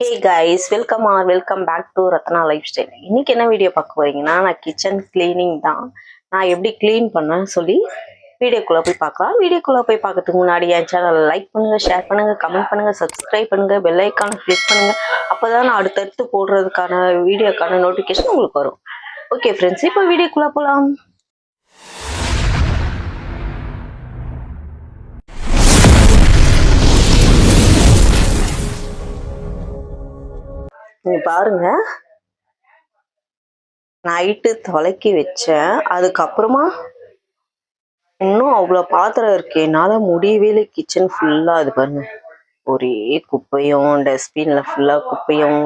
Hey guys, welcome back to Ratna lifestyle. இன்னைக்கு என்ன video பார்க்க போறீங்கன்னா, நான் கிச்சன் கிளீனிங் தான். நான் எப்படி கிளீன் பண்ணேன்னு சொல்லி வீடியோக்குள்ள போய் பார்க்கலாம். வீடியோக்குள்ள போய் பார்க்கறதுக்கு முன்னாடி என் சேனலை லைக் பண்ணுங்க, ஷேர் பண்ணுங்க, கமெண்ட் பண்ணுங்க, சப்ஸ்கிரைப் பண்ணுங்க, பெல் ஐக்கான கிளிக் பண்ணுங்க. அப்பதான் நான் அடுத்தடுத்து போடுறதுக்கான வீடியோக்கான நோட்டிஃபிகேஷன் உங்களுக்கு வரும். ஓகே ஃப்ரெண்ட்ஸ், இப்போ வீடியோக்குள்ள போகலாம். நீங்க பாருங்க, நைட்டு தொலைக்கி வச்சேன். அதுக்கப்புறமா இன்னும் அவ்வளோ பாத்திரம் இருக்கு. என்னால் முடியவே இல்லை. கிச்சன் ஃபுல்லாக அது பாருங்க, ஒரே குப்பையும், டஸ்ட்பின்ல ஃபுல்லாக குப்பையும்.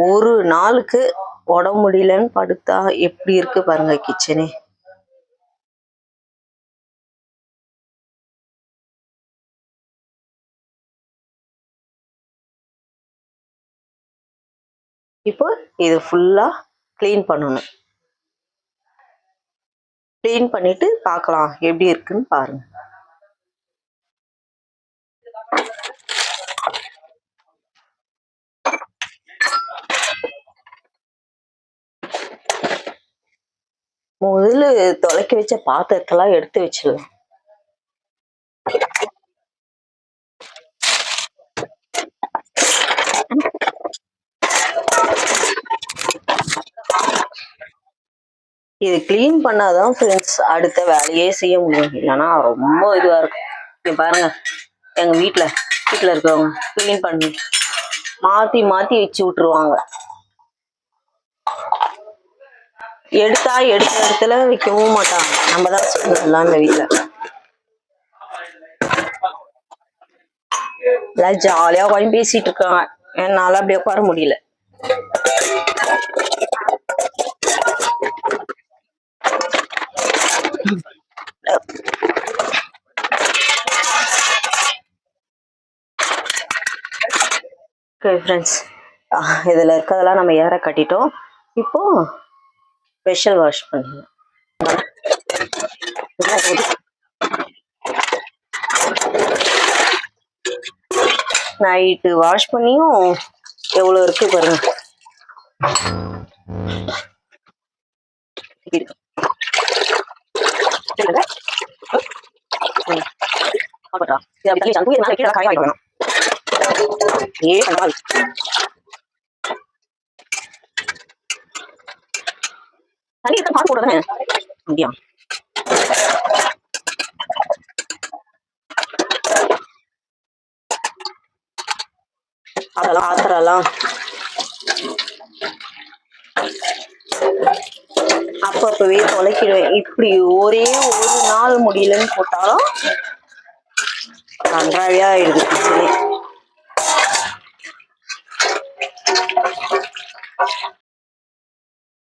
ஒரு நாளுக்கு உடம்பு முடியலன்னு படுத்தா எப்படி இருக்கு பாருங்க கிச்சனே. இப்போ இது ஃபுல்லா கிளீன் பண்ணணும். கிளீன் பண்ணிட்டு பார்க்கலாம் எப்படி இருக்குன்னு பாருங்க. முதல்ல தொலைக்கி வச்ச பாத்திரத்தெல்லாம் எடுத்து வச்சிடலாம். இது கிளீன் பண்ணாதான் ஃப்ரெண்ட்ஸ் அடுத்த வேலையே செய்ய முடியும். இல்லைன்னா ரொம்ப இதுவா இருக்கும். இங்க பாருங்க, எங்க வீட்டுல இருக்கிறவங்க கிளீன் பண்ணி மாத்தி மாத்தி வச்சு விட்டுருவாங்க. எடுத்த இடத்துல வைக்கவும் மாட்டாங்க. நம்ம தான் சொல்லலாம். இந்த வீட்டுல எல்லாம் ஜாலியா உட்காந்து பேசிட்டு இருக்காங்க. என்னால அப்படியே உட்கார முடியல. ஃப்ரெண்ட்ஸ், இதுல இருக்கிறதெல்லாம் நம்ம ஏற கட்டிட்டோம். இப்போ ஸ்பெஷல் வாஷ் பண்ணுங்க. நைட்டு வாஷ் பண்ணியும் எவ்வளவு இருக்கு பாருங்க. தண்ணி இருக்க பாத்து போடுறேன். அப்படியா? அதெல்லாம் ஆத்திரலாம் அப்பப்பவே தொலைக்கிடுவேன். இப்படி ஒரே ஒரு நாள் முடியலன்னு போட்டாலும் நன்றாவே ஆயிடுது கிச்சனே.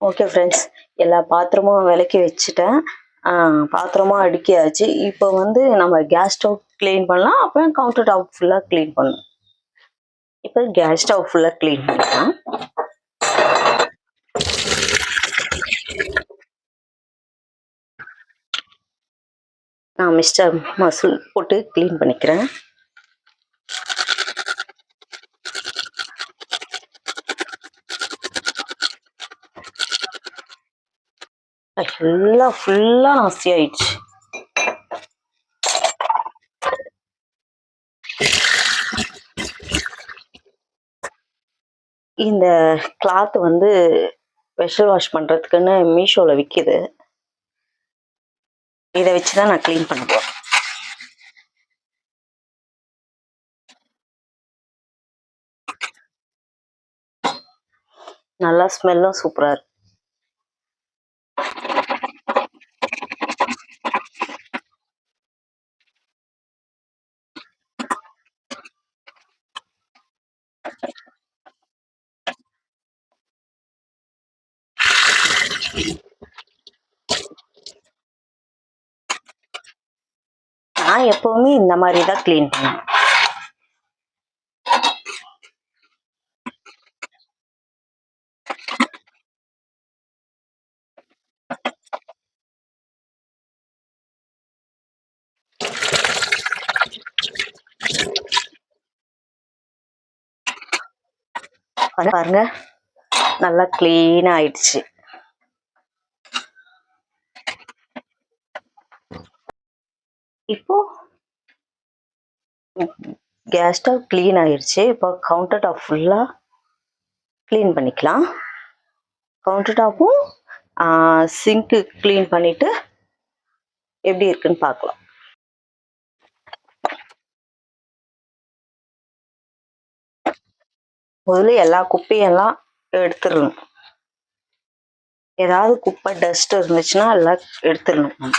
ஓகே ஃப்ரெண்ட்ஸ், எல்லா பாத்திரமும் விளக்கி வச்சுட்டேன். பாத்திரமும் அடுக்கியாச்சு. இப்போ வந்து நம்ம கேஸ் ஸ்டவ் கிளீன் பண்ணலாம். அப்புறம் கவுண்டர் டாப் ஃபுல்லாக கிளீன் பண்ணலாம். இப்போ கேஸ் ஸ்டவ் ஃபுல்லாக கிளீன் பண்ணிக்கலாம். நான் மிஸ்டர் மசூல் போட்டு கிளீன் பண்ணிக்கிறேன். எல்லாம் ஃபுல்லா நாஸ்தி ஆயிடுச்சு. இந்த கிளாத் வந்து ஸ்பெஷல் வாஷ் பண்றதுக்குன்னு மீஷோல விக்குது. இதை வச்சுதான் நான் கிளீன் பண்ண போறேன். நல்லா ஸ்மெல்லும் சூப்பரா இருக்கு. நான் எப்பவுமே இந்த மாதிரி தான் கிளீன் பண்ணுவேன். பாருங்க நல்லா க்ளீனாக ஆயிடுச்சு. இப்போ கேஸ் ஸ்டவ் க்ளீன் ஆயிடுச்சு. இப்போ கவுண்டர் டாப் ஃபுல்லாக க்ளீன் பண்ணிக்கலாம். கவுண்டர் டாப்பும் சிங்க்கு க்ளீன் பண்ணிவிட்டு எப்படி இருக்குன்னு பார்க்கலாம். முதல்ல எல்லா குப்பையெல்லாம் எடுத்துடணும். ஏதாவது குப்பை டஸ்ட் இருந்துச்சுன்னா எல்லாம் எடுத்துடணும்.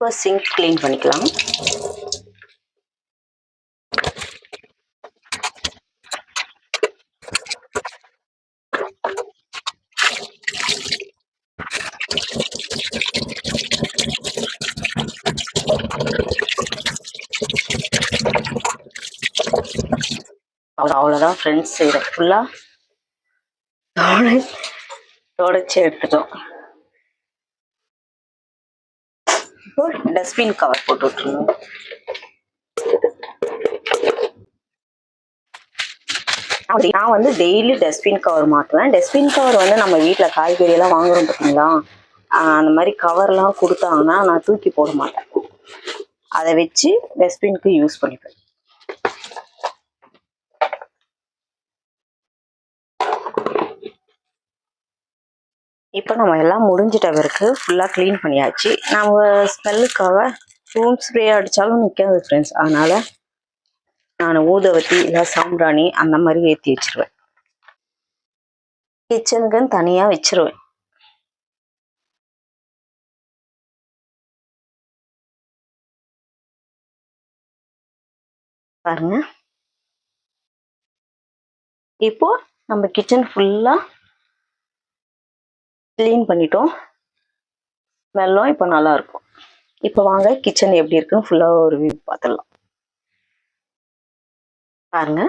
இப்போ சிங்க் க்ளீன் பண்ணிக்கலாம். அவ்வளோதான் ஃப்ரெண்ட்ஸ், இதை ஃபுல்லாக தொடச்சி எடுத்துட்டோம். இப்போ டஸ்ட்பின் கவர் போட்டு விட்டுருணும். நான் வந்து டெய்லி டஸ்ட்பின் கவர் மாற்றுவேன். டஸ்ட்பின் கவர் வந்து நம்ம வீட்டில் காய்கறியெல்லாம் வாங்குறோம் பார்த்தீங்களா, அந்த மாதிரி கவர்லாம் கொடுத்தாங்கன்னா நான் தூக்கி போட மாட்டேன். அதை வச்சு டஸ்ட்பினுக்கு யூஸ் பண்ணிப்பேன். இப்போ நம்ம எல்லாம் முடிஞ்சிட்ட பிறகு ஃபுல்லாக க்ளீன் பண்ணியாச்சு. நம்ம ஸ்மெல்லுக்காக ரூம் ஸ்ப்ரே அடித்தாலும் நிற்காது ஃப்ரெண்ட்ஸ். அதனால் நான் ஊதுவத்தி இல்லை சாம்பிராணி அந்த மாதிரி ஏற்றி வச்சிருவேன். கிச்சனுக்குன்னு தனியாக வச்சிருவேன். பாருங்க, இப்போ நம்ம கிச்சன் ஃபுல்லாக க்ளீன் பண்ணிட்டோம். ஸ்மெல்லும் இப்போ நல்லா இருக்கும். இப்போ வாங்க கிச்சன் எப்படி இருக்குன்னு ஃபுல்லாக ஒரு வியூ பார்த்துடலாம். பாருங்க,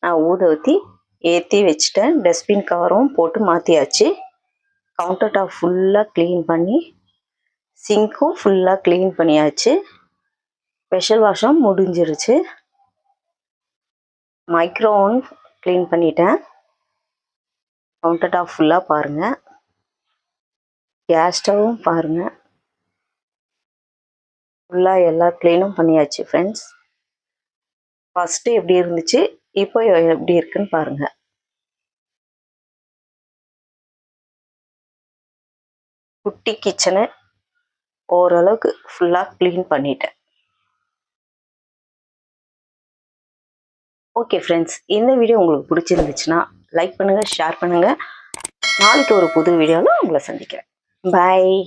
நான் ஊதுவத்தி ஏற்றி வச்சுட்டேன். டஸ்ட்பின் கவரும் போட்டு மாற்றியாச்சு. கவுண்டர் டாப் ஃபுல்லாக க்ளீன் பண்ணி சிங்க்கும் ஃபுல்லாக க்ளீன் பண்ணியாச்சு. ஸ்பெஷல் வாஷும் முடிஞ்சிருச்சு. மைக்ரோ ஓவன் க்ளீன் பண்ணிட்டேன். கவுண்டர் டாப் ஃபுல்லாக பாருங்கள். கேஸ் ஸ்டவ்வும் பாருங்கள். ஃபுல்லாக எல்லா க்ளீனும் பண்ணியாச்சு ஃப்ரெண்ட்ஸ். ஃபஸ்ட்டு எப்படி இருந்துச்சு, இப்போ எப்படி இருக்குன்னு பாருங்கள். குட்டி கிச்சனை ஓரளவுக்கு ஃபுல்லாக க்ளீன் பண்ணிட்டேன். ஓகே ஃப்ரெண்ட்ஸ், இந்த வீடியோ உங்களுக்கு பிடிச்சிருந்துச்சுன்னா லைக் பண்ணுங்கள், ஷேர் பண்ணுங்கள். நாளைக்கு ஒரு புது வீடியோவில் உங்களை சந்திக்கிறேன். பாய்.